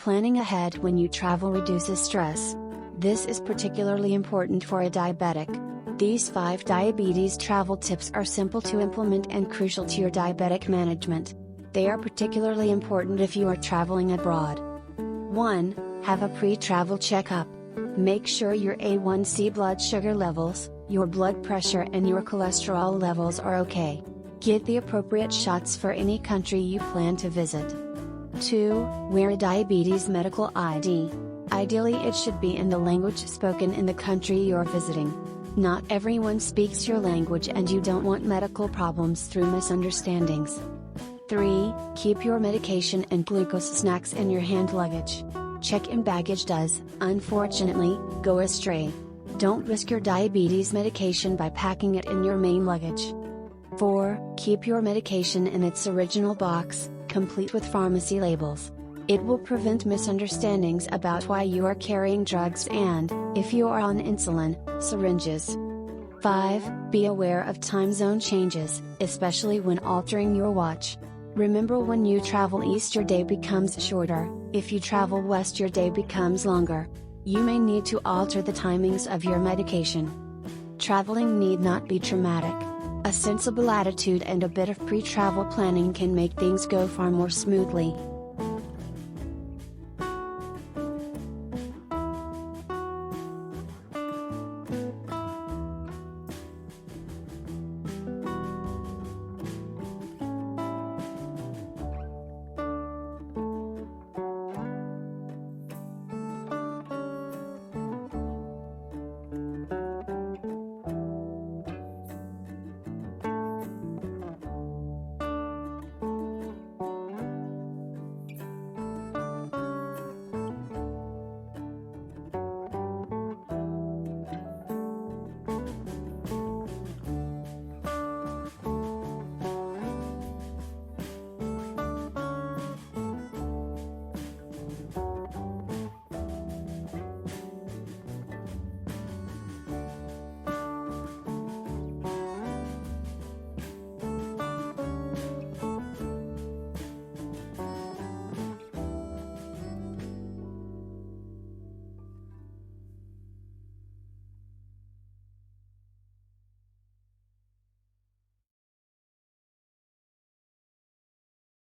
Planning ahead when you travel reduces stress. This is particularly important for a diabetic. These 5 diabetes travel tips are simple to implement and crucial to your diabetic management. They are particularly important if you are traveling abroad. 1. Have a pre-travel checkup. Make sure your A1C blood sugar levels, your blood pressure and your cholesterol levels are okay. Get the appropriate shots for any country you plan to visit. 2. Wear a diabetes medical ID. Ideally it should be in the language spoken in the country you're visiting. Not everyone speaks your language and you don't want medical problems through misunderstandings. 3. Keep your medication and glucose snacks in your hand luggage. Check-in baggage does, unfortunately, go astray. Don't risk your diabetes medication by packing it in your main luggage. 4. Keep your medication in its original box, complete with pharmacy labels. It will prevent misunderstandings about why you are carrying drugs and, if you are on insulin, syringes. 5. Be aware of time zone changes, especially when altering your watch. Remember, when you travel east your day becomes shorter, if you travel west your day becomes longer. You may need to alter the timings of your medication. Traveling need not be traumatic. A sensible attitude and a bit of pre-travel planning can make things go far more smoothly.